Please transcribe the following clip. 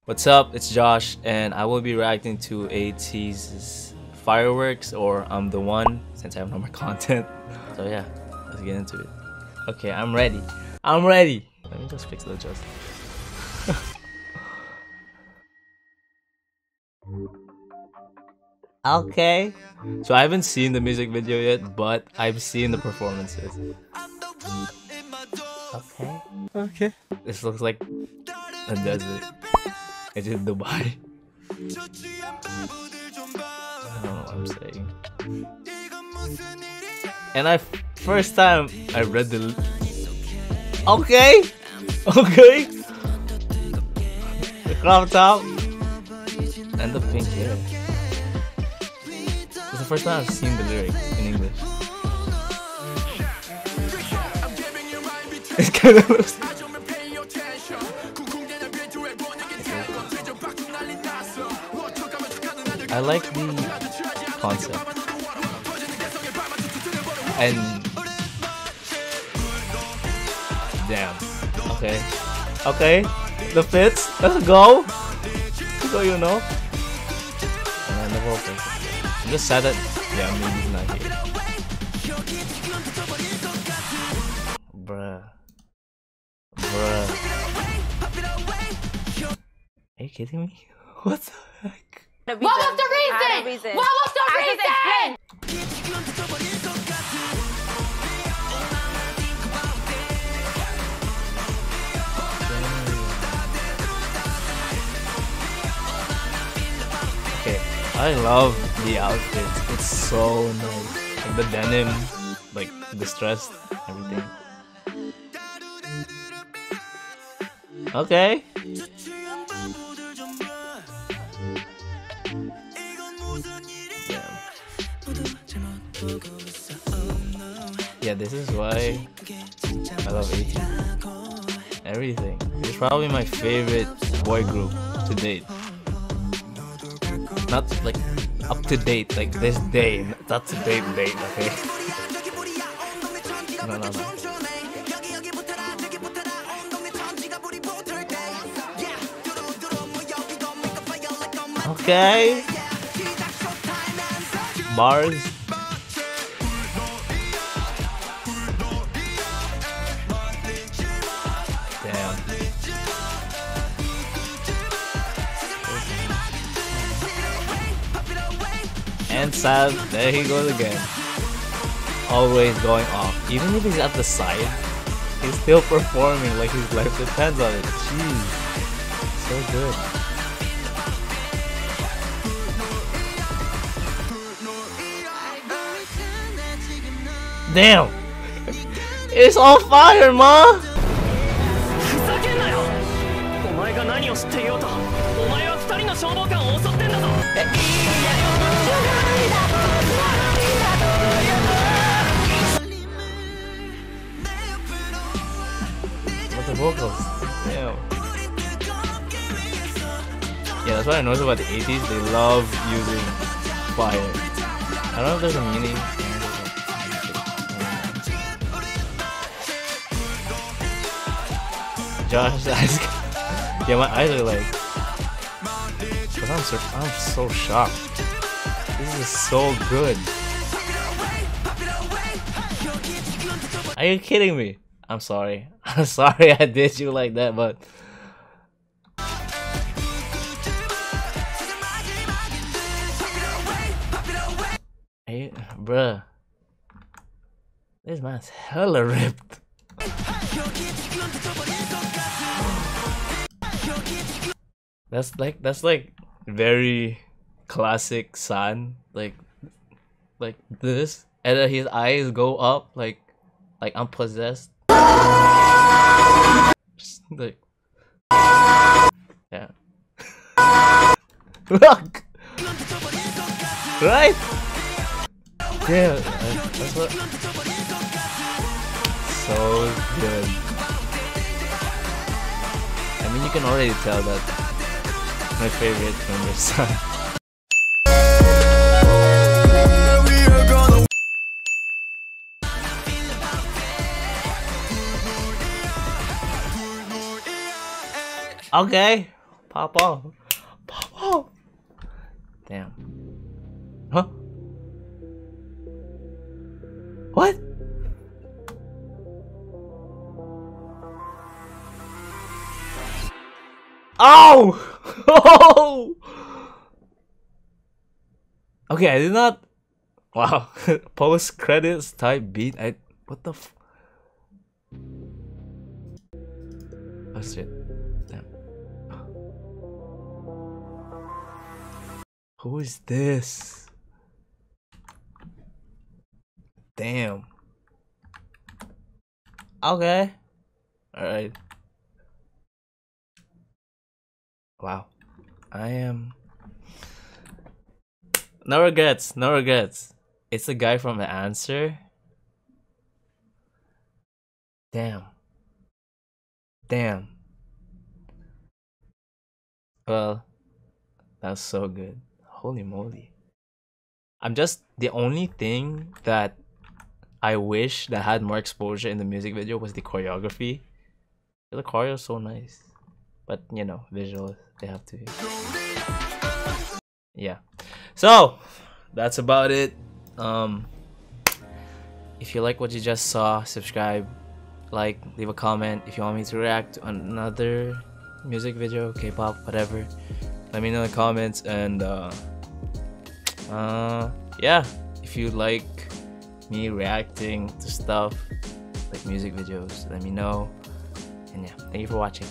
What's up? It's Josh, and I will be reacting to ATEEZ's Fireworks, or I'm the One, since I have no more content. So yeah, let's get into it. Okay, I'm ready. I'm ready! Let me just fix the adjust. Okay. So I haven't seen the music video yet, but I've seen the performances. Okay. Okay. This looks like a desert. It's in Dubai. I don't know what I'm saying. And first time I read the... Okay! Okay! The crop top and the pink hair. It's the first time I've seen the lyrics in English. It kind of looks... I like the concept. And... damn. Okay. Okay. The fits. Let's go. Let's go, you know. And I never opened it. I'm just sad that, yeah, maybe he's not here. Bruh. Bruh. Are you kidding me? What the heck? What was the reason? What was the reason? Okay, I love the outfits. It's so nice. Like the denim, like distressed, everything. Okay. Yeah, this is why I love ATEEZ. Everything. It's probably my favorite boy group to date. Not like up to date, like this day. Not to date, okay? No. Okay. Bars. Damn. And sad, there he goes again. Always going off. Even if he's at the side, he's still performing like his life depends on it. Jeez. So good. Damn! It's on fire, ma! What the vocals? Damn. Yeah, that's what I noticed about the ATEEZ. They love using fire. I don't know if there's a meaning. Josh's eyes. Yeah, my eyes are like. But I'm so shocked. This is so good. Are you kidding me? I'm sorry. I'm sorry I did you like that, but. Hey, bruh. This man's hella ripped. That's like very classic San, like this, and then his eyes go up like I'm possessed. Just like, yeah. Look, right? Yeah, that's what. So good. I mean, you can already tell that my favorite member is San. Okay, Pop off. Pop off. Damn. Huh? What? Ow! Oh! Okay, I did not. Wow. Post credits type beat. What the f. Oh shit. Damn. Who is this? Damn. Okay. Alright. Wow. I am. No regrets. No regrets. It's the guy from The Answer. Damn. Damn. Well, that's so good. Holy moly. I'm just the only thing that I wish that had more exposure in the music video was the choreography. The choreo is so nice. But you know, visuals, they have to. Yeah. So that's about it. If you like what you just saw, subscribe, like, leave a comment. If you want me to react to another music video, K-pop, whatever, let me know in the comments. And yeah, if you like me reacting to stuff like music videos, let me know. And yeah, thank you for watching.